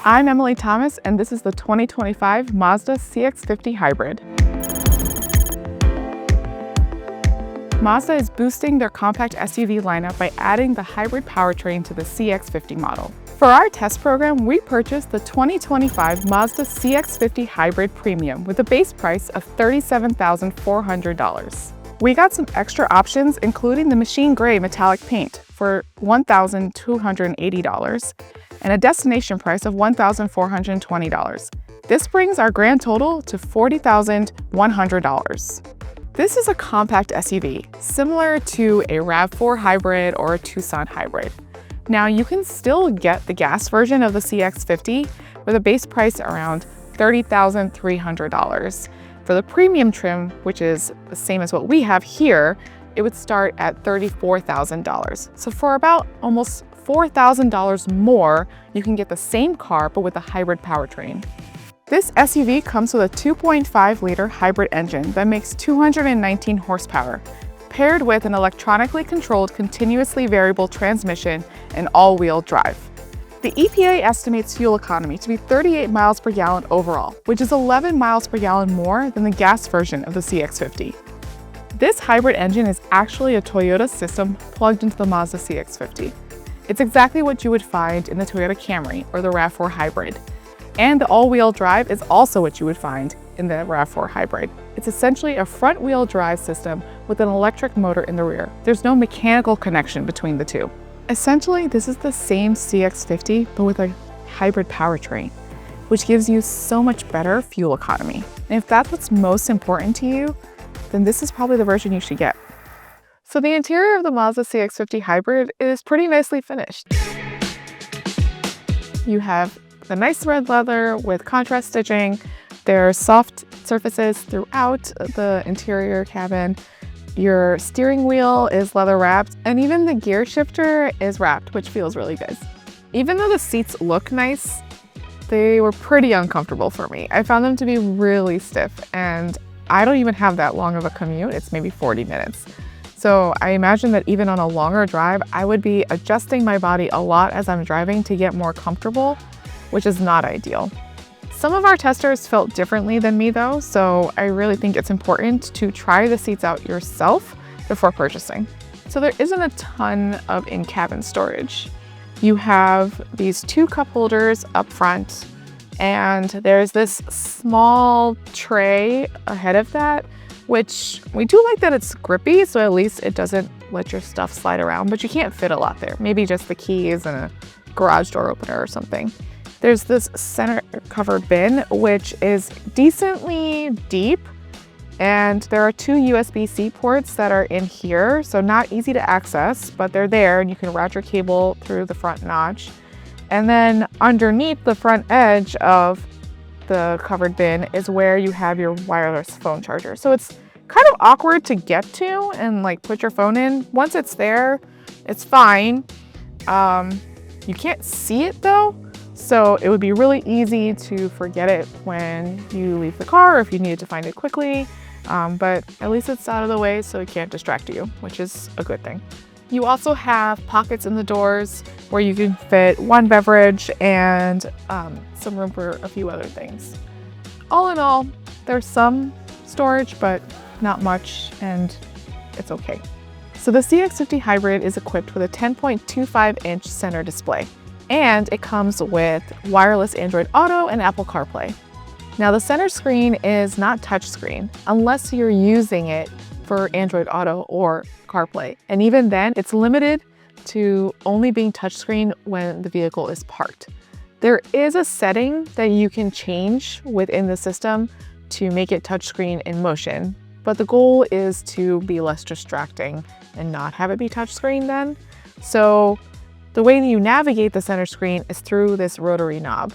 I'm Emily Thomas, and this is the 2025 Mazda CX-50 Hybrid. Mazda is boosting their compact SUV lineup by adding the hybrid powertrain to the CX-50 model. For our test program, we purchased the 2025 Mazda CX-50 Hybrid Premium with a base price of $37,400. We got some extra options, including the machine gray metallic paint for $1,280 and a destination price of $1,420. This brings our grand total to $40,100. This is a compact SUV, similar to a RAV4 Hybrid or a Tucson Hybrid. Now, you can still get the gas version of the CX-50 with a base price around $30,300. For the premium trim, which is the same as what we have here, it would start at $34,000. So for about almost $4,000 more, you can get the same car but with a hybrid powertrain. This SUV comes with a 2.5-liter hybrid engine that makes 219 horsepower, paired with an electronically controlled continuously variable transmission and all-wheel drive. The EPA estimates fuel economy to be 38 miles per gallon overall, which is 11 miles per gallon more than the gas version of the CX-50. This hybrid engine is actually a Toyota system plugged into the Mazda CX-50. It's exactly what you would find in the Toyota Camry or the RAV4 Hybrid. And the all-wheel drive is also what you would find in the RAV4 Hybrid. It's essentially a front-wheel drive system with an electric motor in the rear. There's no mechanical connection between the two. Essentially, this is the same CX-50, but with a hybrid powertrain, which gives you so much better fuel economy. And if that's what's most important to you, then this is probably the version you should get. So the interior of the Mazda CX-50 Hybrid is pretty nicely finished. You have the nice red leather with contrast stitching. There are soft surfaces throughout the interior cabin. Your steering wheel is leather wrapped, and even the gear shifter is wrapped, which feels really good. Even though the seats look nice, they were pretty uncomfortable for me. I found them to be really stiff, and I don't even have that long of a commute. It's maybe 40 minutes. So I imagine that even on a longer drive, I would be adjusting my body a lot as I'm driving to get more comfortable, which is not ideal. Some of our testers felt differently than me though, so I really think it's important to try the seats out yourself before purchasing. So there isn't a ton of in-cabin storage. You have these two cup holders up front, and there's this small tray ahead of that, which we do like that it's grippy, so at least it doesn't let your stuff slide around, but you can't fit a lot there. Maybe just the keys and a garage door opener or something. There's this center covered bin, which is decently deep, and there are two USB-C ports that are in here, so not easy to access, but they're there, and you can route your cable through the front notch. And then underneath the front edge of the covered bin is where you have your wireless phone charger. So it's kind of awkward to get to and like put your phone in. Once it's there, it's fine. You can't see it though, so it would be really easy to forget it when you leave the car or if you needed to find it quickly. But at least it's out of the way so it can't distract you, which is a good thing. You also have pockets in the doors where you can fit one beverage and some room for a few other things. All in all, there's some storage, but not much, and it's okay. So the CX-50 Hybrid is equipped with a 10.25-inch center display, and it comes with wireless Android Auto and Apple CarPlay. Now the center screen is not touchscreen unless you're using it for Android Auto or CarPlay. And even then, it's limited to only being touchscreen when the vehicle is parked. There is a setting that you can change within the system to make it touchscreen in motion, but the goal is to be less distracting and not have it be touchscreen then. So the way that you navigate the center screen is through this rotary knob,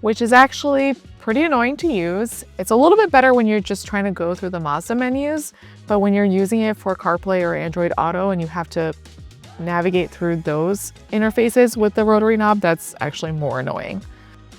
which is actually pretty annoying to use. It's a little bit better when you're just trying to go through the Mazda menus, but when you're using it for CarPlay or Android Auto and you have to navigate through those interfaces with the rotary knob, that's actually more annoying.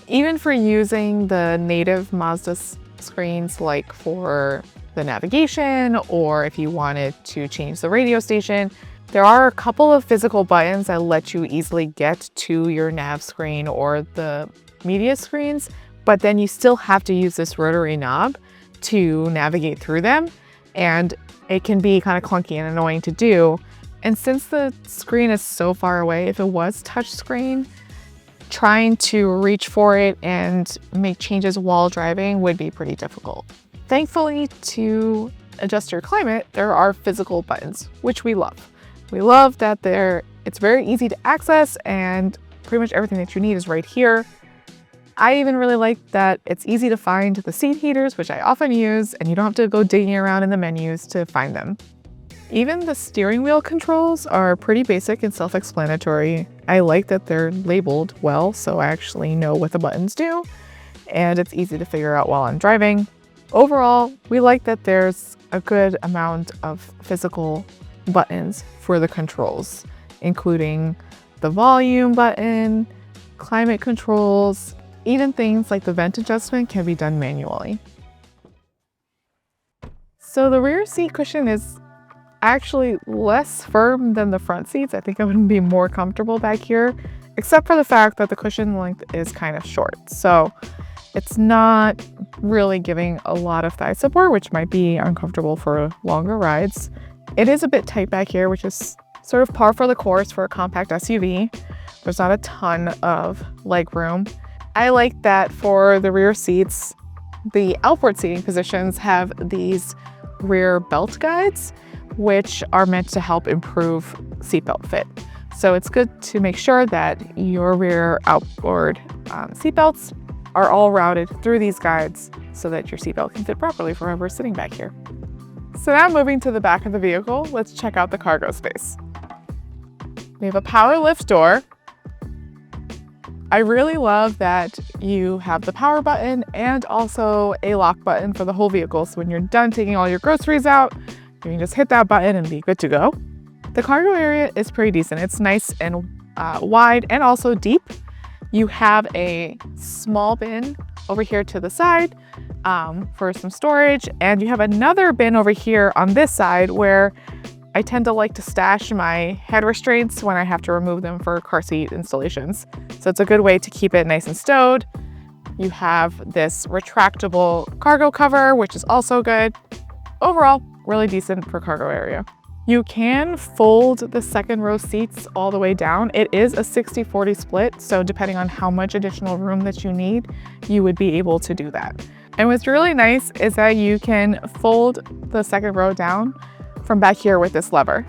Even for using the native Mazda screens, like for the navigation, or if you wanted to change the radio station, there are a couple of physical buttons that let you easily get to your nav screen or the media screens, but then you still have to use this rotary knob to navigate through them, and it can be kind of clunky and annoying to do. And since the screen is so far away, if it was touchscreen, trying to reach for it and make changes while driving would be pretty difficult. Thankfully, to adjust your climate, there are physical buttons, which we love. We love that it's very easy to access and pretty much everything that you need is right here. I even really like that it's easy to find the seat heaters, which I often use, and you don't have to go digging around in the menus to find them. Even the steering wheel controls are pretty basic and self-explanatory. I like that they're labeled well, so I actually know what the buttons do, and it's easy to figure out while I'm driving. Overall, we like that there's a good amount of physical buttons for the controls, including the volume button, climate controls, even things like the vent adjustment can be done manually. So the rear seat cushion is actually less firm than the front seats. I think I would be more comfortable back here, except for the fact that the cushion length is kind of short. So it's not really giving a lot of thigh support, which might be uncomfortable for longer rides. It is a bit tight back here, which is sort of par for the course for a compact SUV. There's not a ton of leg room. I like that for the rear seats, the outboard seating positions have these rear belt guides, which are meant to help improve seatbelt fit. So it's good to make sure that your rear outboard seatbelts are all routed through these guides so that your seatbelt can fit properly for whoever's sitting back here. So now moving to the back of the vehicle, let's check out the cargo space. We have a power lift door. I really love that you have the power button and also a lock button for the whole vehicle. So when you're done taking all your groceries out, you can just hit that button and be good to go. The cargo area is pretty decent. It's nice and wide and also deep. You have a small bin over here to the side for some storage, and you have another bin over here on this side where I tend to like to stash my head restraints when I have to remove them for car seat installations. So it's a good way to keep it nice and stowed. You have this retractable cargo cover, which is also good. Overall, really decent for cargo area. You can fold the second row seats all the way down. It is a 60-40 split, so depending on how much additional room that you need, you would be able to do that. And what's really nice is that you can fold the second row down from back here with this lever.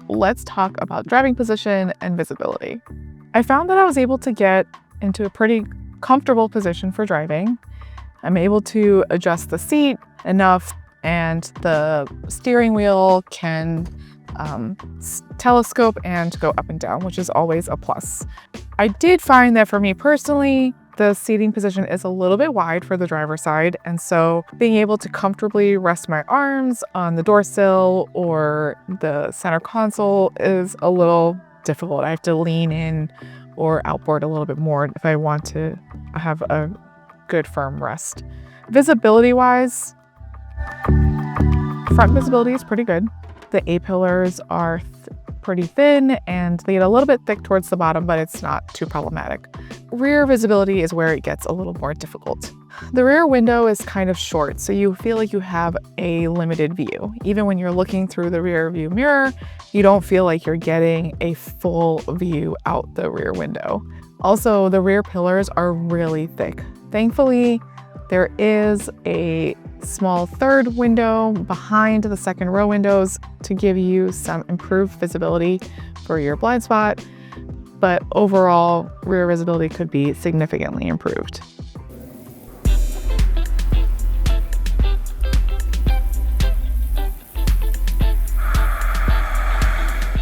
Let's talk about driving position and visibility. I found that I was able to get into a pretty comfortable position for driving. I'm able to adjust the seat enough, and the steering wheel can telescope and go up and down, which is always a plus. I did find that for me personally, the seating position is a little bit wide for the driver's side, and so being able to comfortably rest my arms on the door sill or the center console is a little difficult. I have to lean in or outboard a little bit more if I want to have a good firm rest. Visibility wise, front visibility is pretty good. The A-pillars are pretty thin and they get a little bit thick towards the bottom, but it's not too problematic. Rear visibility is where it gets a little more difficult. The rear window is kind of short, so you feel like you have a limited view. Even when you're looking through the rear view mirror, you don't feel like you're getting a full view out the rear window. Also, the rear pillars are really thick. Thankfully, there is a small third window behind the second row windows to give you some improved visibility for your blind spot, but overall, rear visibility could be significantly improved.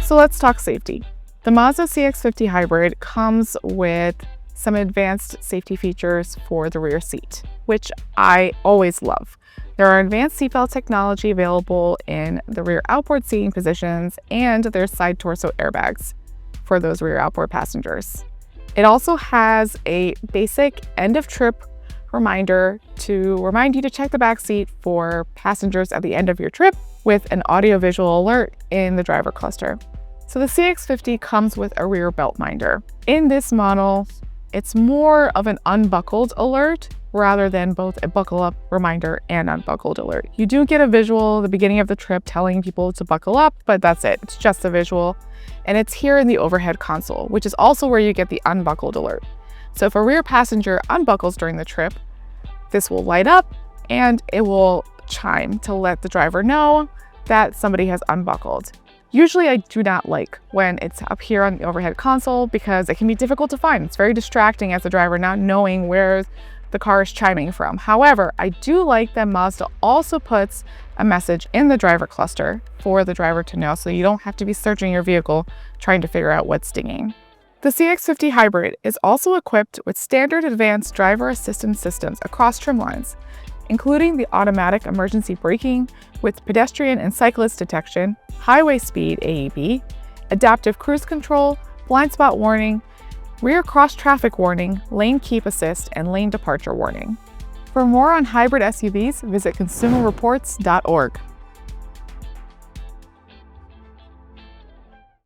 So let's talk safety. The Mazda CX-50 Hybrid comes with some advanced safety features for the rear seat, which I always love. There are advanced seatbelt technology available in the rear outboard seating positions, and there's side torso airbags for those rear outboard passengers. It also has a basic end of trip reminder to remind you to check the back seat for passengers at the end of your trip, with an audiovisual alert in the driver cluster. So the CX-50 comes with a rear belt minder. In this model, it's more of an unbuckled alert rather than both a buckle up reminder and unbuckled alert. You do get a visual at the beginning of the trip telling people to buckle up, but that's it. It's just a visual. And it's here in the overhead console, which is also where you get the unbuckled alert. So if a rear passenger unbuckles during the trip, this will light up and it will chime to let the driver know that somebody has unbuckled. Usually I do not like when it's up here on the overhead console because it can be difficult to find. It's very distracting as a driver not knowing where the car is chiming from. However, I do like that Mazda also puts a message in the driver cluster for the driver to know, so you don't have to be searching your vehicle trying to figure out what's dinging. The CX-50 Hybrid is also equipped with standard advanced driver assistance systems across trim lines, including the automatic emergency braking with pedestrian and cyclist detection, highway speed AEB, adaptive cruise control, blind spot warning, rear cross traffic warning, lane keep assist, and lane departure warning. For more on hybrid SUVs, visit consumerreports.org.